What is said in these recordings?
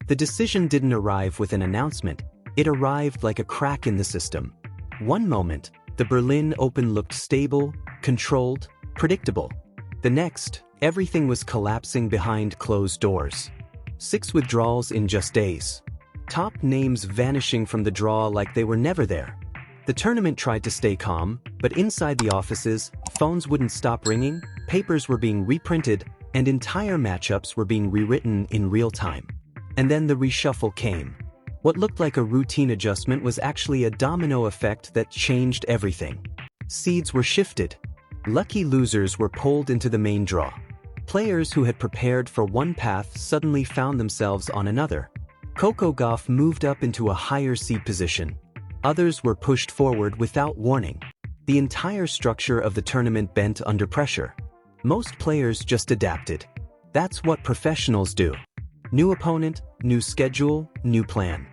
The decision didn't arrive with an announcement, it arrived like a crack in the system. One moment, the Berlin Open looked stable, controlled, predictable. The next, everything was collapsing behind closed doors. 6 withdrawals in just days. Top names vanishing from the draw like they were never there. The tournament tried to stay calm, but inside the offices, phones wouldn't stop ringing, papers were being reprinted, and entire matchups were being rewritten in real time. And then the reshuffle came. What looked like a routine adjustment was actually a domino effect that changed everything. Seeds were shifted. Lucky losers were pulled into the main draw. Players who had prepared for one path suddenly found themselves on another. Coco Gauff moved up into a higher seed position. Others were pushed forward without warning. The entire structure of the tournament bent under pressure. Most players just adapted. That's what professionals do. New opponent, new schedule, new plan.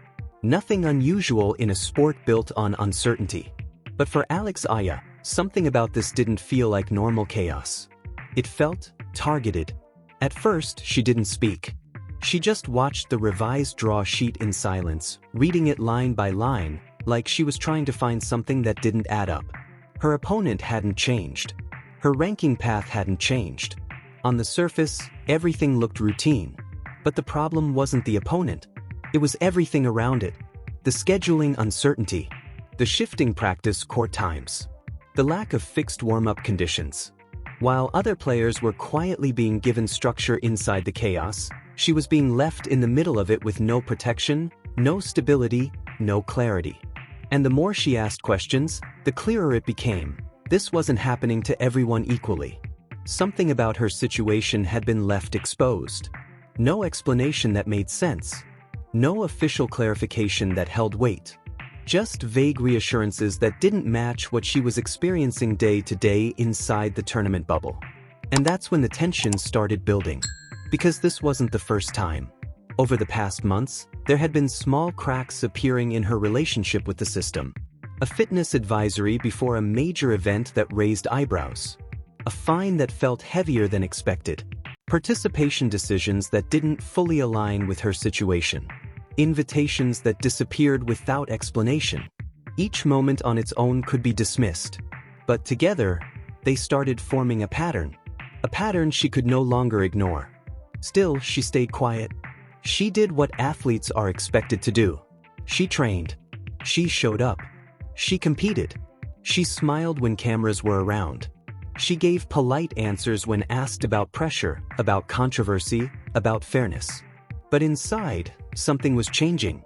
Nothing unusual in a sport built on uncertainty. But for Alex Eala, something about this didn't feel like normal chaos. It felt targeted. At first, she didn't speak. She just watched the revised draw sheet in silence, reading it line by line, like she was trying to find something that didn't add up. Her opponent hadn't changed. Her ranking path hadn't changed. On the surface, everything looked routine. But the problem wasn't the opponent. It was everything around it. The scheduling uncertainty. The shifting practice court times. The lack of fixed warm-up conditions. While other players were quietly being given structure inside the chaos, she was being left in the middle of it with no protection, no stability, no clarity. And the more she asked questions, the clearer it became. This wasn't happening to everyone equally. Something about her situation had been left exposed. No explanation that made sense. No official clarification that held weight. Just vague reassurances that didn't match what she was experiencing day to day inside the tournament bubble. And that's when the tension started building. Because this wasn't the first time. Over the past months, there had been small cracks appearing in her relationship with the system. A fitness advisory before a major event that raised eyebrows. A fine that felt heavier than expected. Participation decisions that didn't fully align with her situation. Invitations that disappeared without explanation. Each moment on its own could be dismissed. But together, they started forming a pattern. A pattern she could no longer ignore. Still, she stayed quiet. She did what athletes are expected to do. She trained. She showed up. She competed. She smiled when cameras were around. She gave polite answers when asked about pressure, about controversy, about fairness. But inside, something was changing.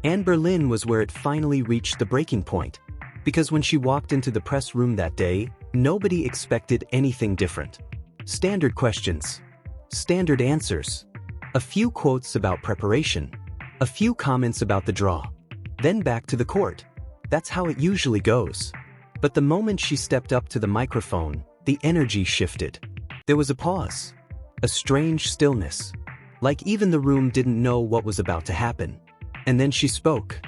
And Berlin was where it finally reached the breaking point. Because when she walked into the press room that day, nobody expected anything different. Standard questions. Standard answers. A few quotes about preparation. A few comments about the draw. Then back to the court. That's how it usually goes. But the moment she stepped up to the microphone, the energy shifted. There was a pause. A strange stillness. Like even the room didn't know what was about to happen. And then she spoke.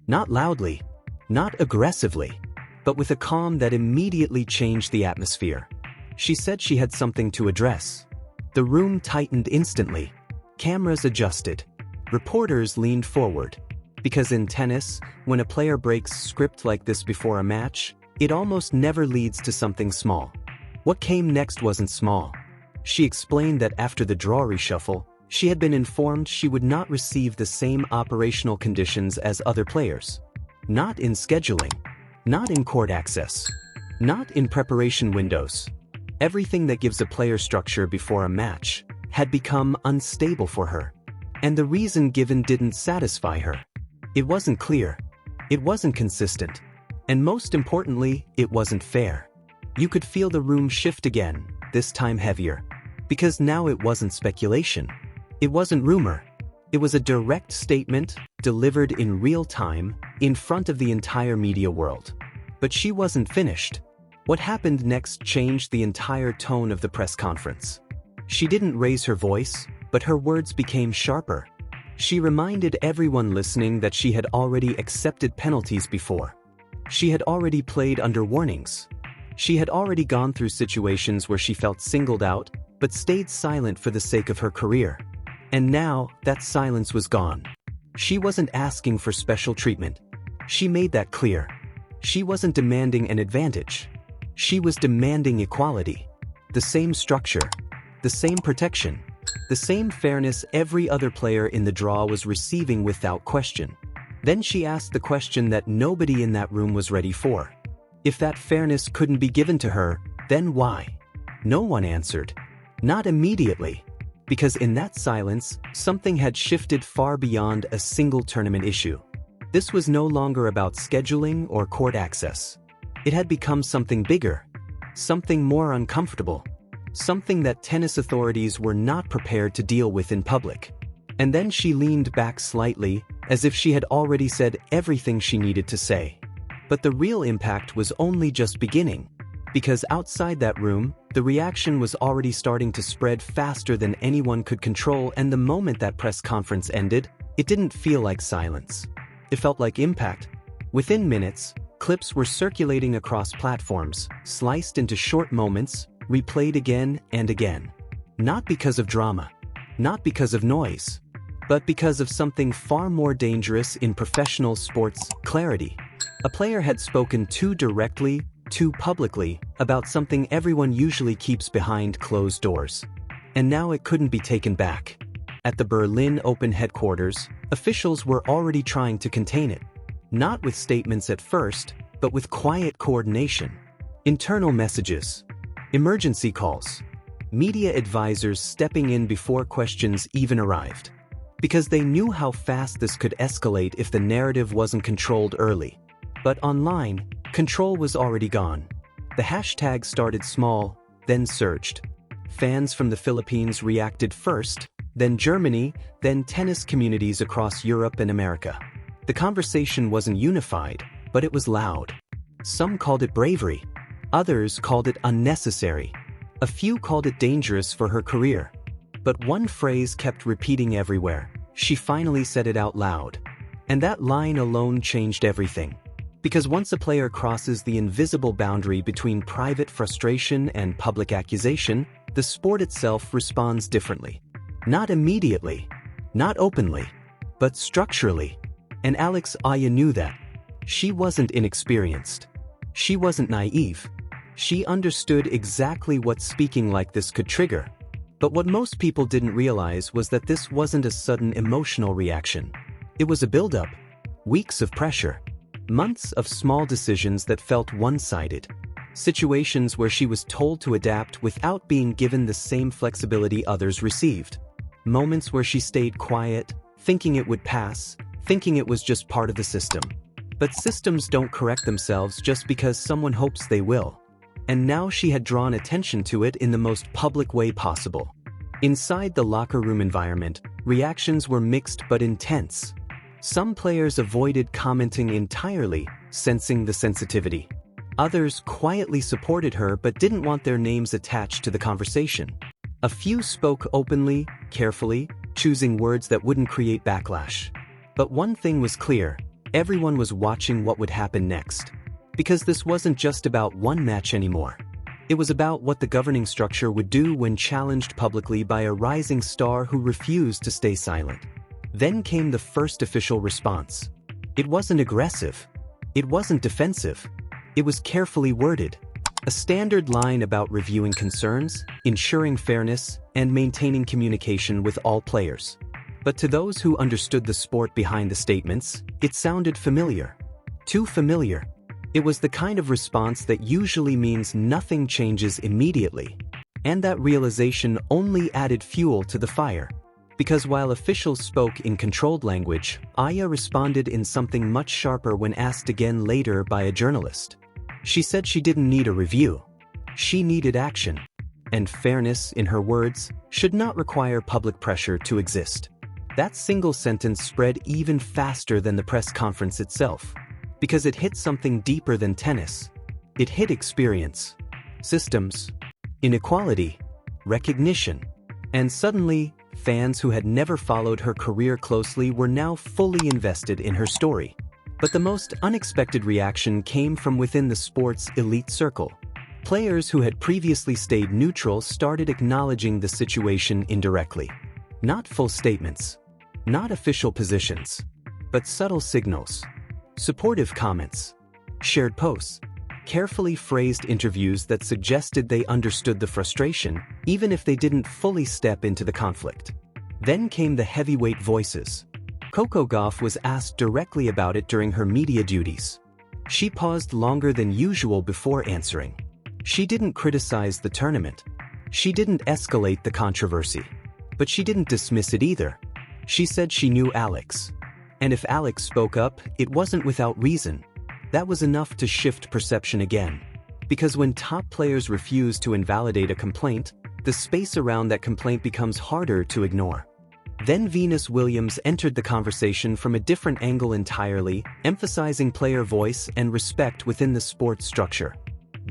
Not loudly. Not aggressively. But with a calm that immediately changed the atmosphere. She said she had something to address. The room tightened instantly. Cameras adjusted. Reporters leaned forward. Because in tennis, when a player breaks script like this before a match, it almost never leads to something small. What came next wasn't small. She explained that after the draw reshuffle, she had been informed she would not receive the same operational conditions as other players. Not in scheduling. Not in court access. Not in preparation windows. Everything that gives a player structure before a match had become unstable for her. And the reason given didn't satisfy her. It wasn't clear. It wasn't consistent. And most importantly, it wasn't fair. You could feel the room shift again, this time heavier. Because now it wasn't speculation. It wasn't rumor. It was a direct statement, delivered in real time, in front of the entire media world. But she wasn't finished. What happened next changed the entire tone of the press conference. She didn't raise her voice, but her words became sharper. She reminded everyone listening that she had already accepted penalties before. She had already played under warnings. She had already gone through situations where she felt singled out, but stayed silent for the sake of her career. And now, that silence was gone. She wasn't asking for special treatment. She made that clear. She wasn't demanding an advantage. She was demanding equality. The same structure, the same protection, the same fairness every other player in the draw was receiving without question. Then she asked the question that nobody in that room was ready for. If that fairness couldn't be given to her, then why? No one answered. Not immediately. Because in that silence, something had shifted far beyond a single tournament issue. This was no longer about scheduling or court access. It had become something bigger, something more uncomfortable, something that tennis authorities were not prepared to deal with in public. And then she leaned back slightly, as if she had already said everything she needed to say. But the real impact was only just beginning, because outside that room, the reaction was already starting to spread faster than anyone could control, and the moment that press conference ended, it didn't feel like silence. It felt like impact. Within minutes, clips were circulating across platforms, sliced into short moments, replayed again and again. Not because of drama, not because of noise, but because of something far more dangerous in professional sports: clarity. A player had spoken too directly, too publicly, about something everyone usually keeps behind closed doors. And now it couldn't be taken back. At the Berlin Open headquarters, officials were already trying to contain it. Not with statements at first, but with quiet coordination. Internal messages, emergency calls, media advisors stepping in before questions even arrived. Because they knew how fast this could escalate if the narrative wasn't controlled early. But online, control was already gone. The hashtag started small, then surged. Fans from the Philippines reacted first, then Germany, then tennis communities across Europe and America. The conversation wasn't unified, but it was loud. Some called it bravery. Others called it unnecessary. A few called it dangerous for her career. But one phrase kept repeating everywhere. She finally said it out loud. And that line alone changed everything. Because once a player crosses the invisible boundary between private frustration and public accusation, the sport itself responds differently. Not immediately, not openly, but structurally. And Alex Eala knew that. She wasn't inexperienced. She wasn't naive. She understood exactly what speaking like this could trigger. But what most people didn't realize was that this wasn't a sudden emotional reaction. It was a buildup. Weeks of pressure. Months of small decisions that felt one-sided. Situations where she was told to adapt without being given the same flexibility others received. Moments where she stayed quiet, thinking it would pass, thinking it was just part of the system. But systems don't correct themselves just because someone hopes they will. And now she had drawn attention to it in the most public way possible. Inside the locker room environment, reactions were mixed but intense. Some players avoided commenting entirely, sensing the sensitivity. Others quietly supported her but didn't want their names attached to the conversation. A few spoke openly, carefully, choosing words that wouldn't create backlash. But one thing was clear: everyone was watching what would happen next. Because this wasn't just about one match anymore. It was about what the governing structure would do when challenged publicly by a rising star who refused to stay silent. Then came the first official response. It wasn't aggressive. It wasn't defensive. It was carefully worded. A standard line about reviewing concerns, ensuring fairness, and maintaining communication with all players. But to those who understood the sport behind the statements, it sounded familiar. Too familiar. It was the kind of response that usually means nothing changes immediately. And that realization only added fuel to the fire. Because while officials spoke in controlled language, Eala responded in something much sharper when asked again later by a journalist. She said she didn't need a review. She needed action. And fairness, in her words, should not require public pressure to exist. That single sentence spread even faster than the press conference itself. Because it hit something deeper than tennis. It hit experience, systems, inequality, recognition. And suddenly, fans who had never followed her career closely were now fully invested in her story. But the most unexpected reaction came from within the sport's elite circle. Players who had previously stayed neutral started acknowledging the situation indirectly. Not full statements. Not official positions. But subtle signals. Supportive comments. Shared posts. Carefully phrased interviews that suggested they understood the frustration, even if they didn't fully step into the conflict. Then came the heavyweight voices. Coco Gauff was asked directly about it during her media duties. She paused longer than usual before answering. She didn't criticize the tournament. She didn't escalate the controversy. But she didn't dismiss it either. She said she knew Alex. And if Alex spoke up, it wasn't without reason. That was enough to shift perception again. Because when top players refuse to invalidate a complaint, the space around that complaint becomes harder to ignore. Then Venus Williams entered the conversation from a different angle entirely, emphasizing player voice and respect within the sports structure.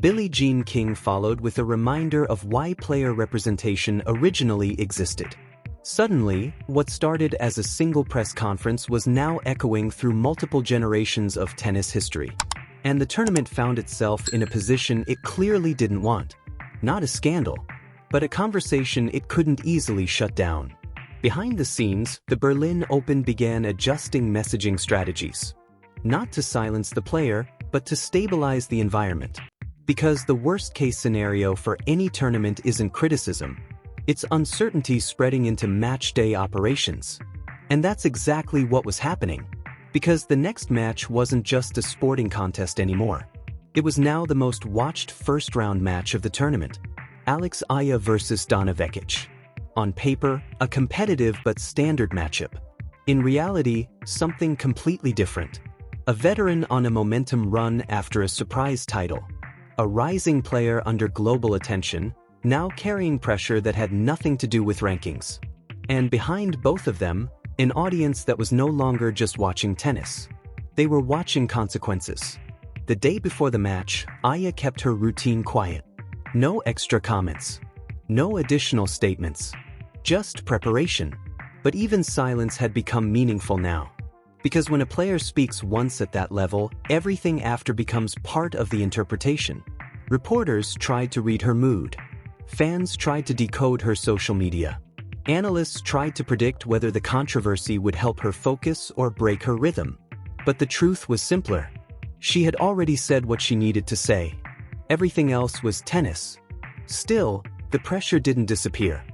Billie Jean King followed with a reminder of why player representation originally existed. Suddenly, what started as a single press conference was now echoing through multiple generations of tennis history. And the tournament found itself in a position it clearly didn't want. Not a scandal, but a conversation it couldn't easily shut down. Behind the scenes, the Berlin Open began adjusting messaging strategies. Not to silence the player, but to stabilize the environment. Because the worst-case scenario for any tournament isn't criticism. It's uncertainty spreading into match-day operations. And that's exactly what was happening. Because the next match wasn't just a sporting contest anymore. It was now the most watched first-round match of the tournament. Alex Eala versus Dana Vekic. On paper, a competitive but standard matchup. In reality, something completely different. A veteran on a momentum run after a surprise title. A rising player under global attention, now carrying pressure that had nothing to do with rankings. And behind both of them, an audience that was no longer just watching tennis. They were watching consequences. The day before the match, Eala kept her routine quiet. No extra comments. No additional statements. Just preparation. But even silence had become meaningful now. Because when a player speaks once at that level, everything after becomes part of the interpretation. Reporters tried to read her mood. Fans tried to decode her social media. Analysts tried to predict whether the controversy would help her focus or break her rhythm. But the truth was simpler. She had already said what she needed to say. Everything else was tennis. Still, the pressure didn't disappear.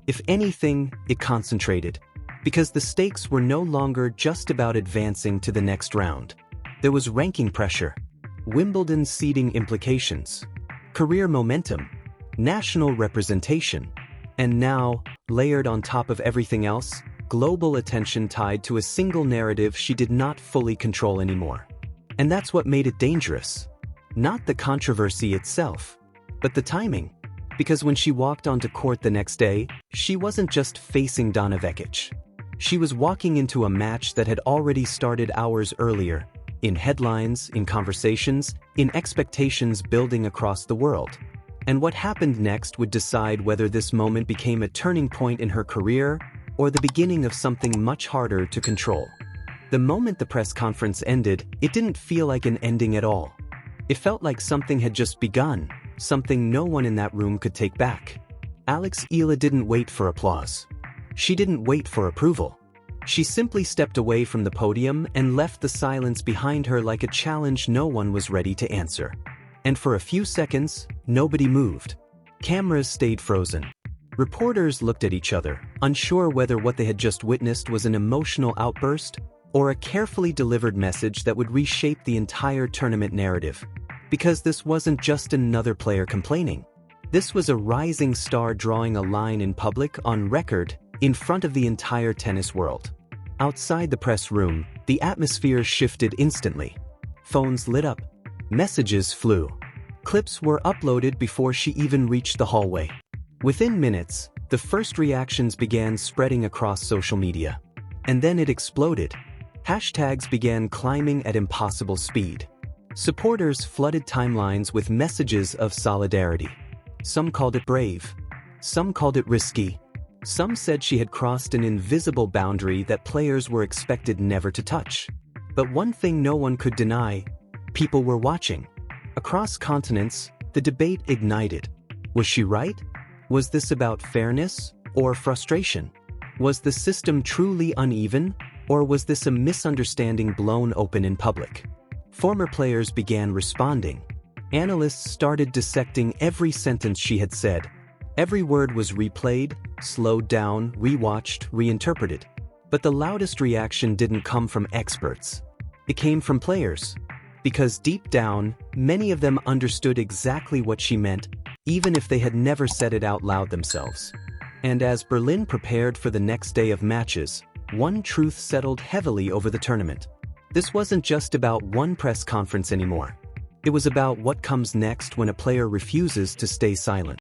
If anything, it concentrated. Because the stakes were no longer just about advancing to the next round. There was ranking pressure. Wimbledon seeding implications. Career momentum. National representation. And now, layered on top of everything else, global attention tied to a single narrative she did not fully control anymore. And that's what made it dangerous. Not the controversy itself, but the timing. Because when she walked onto court the next day, she wasn't just facing Dana Vekic. She was walking into a match that had already started hours earlier, in headlines, in conversations, in expectations building across the world. And what happened next would decide whether this moment became a turning point in her career or the beginning of something much harder to control. The moment the press conference ended, it didn't feel like an ending at all. It felt like something had just begun, something no one in that room could take back. Alex Eala didn't wait for applause. She didn't wait for approval. She simply stepped away from the podium and left the silence behind her like a challenge no one was ready to answer. And for a few seconds, nobody moved. Cameras stayed frozen. Reporters looked at each other, unsure whether what they had just witnessed was an emotional outburst or a carefully delivered message that would reshape the entire tournament narrative. Because this wasn't just another player complaining. This was a rising star drawing a line in public, on record, in front of the entire tennis world. Outside the press room, the atmosphere shifted instantly. Phones lit up. Messages flew. Clips were uploaded before she even reached the hallway. Within minutes, the first reactions began spreading across social media. And then it exploded. Hashtags began climbing at impossible speed. Supporters flooded timelines with messages of solidarity. Some called it brave. Some called it risky. Some said she had crossed an invisible boundary that players were expected never to touch. But one thing no one could deny: people were watching. Across continents, the debate ignited. Was she right? Was this about fairness or frustration? Was the system truly uneven, or was this a misunderstanding blown open in public? Former players began responding. Analysts started dissecting every sentence she had said. Every word was replayed, slowed down, rewatched, reinterpreted. But the loudest reaction didn't come from experts. It came from players. Because deep down, many of them understood exactly what she meant, even if they had never said it out loud themselves. And as Berlin prepared for the next day of matches, one truth settled heavily over the tournament. This wasn't just about one press conference anymore. It was about what comes next when a player refuses to stay silent.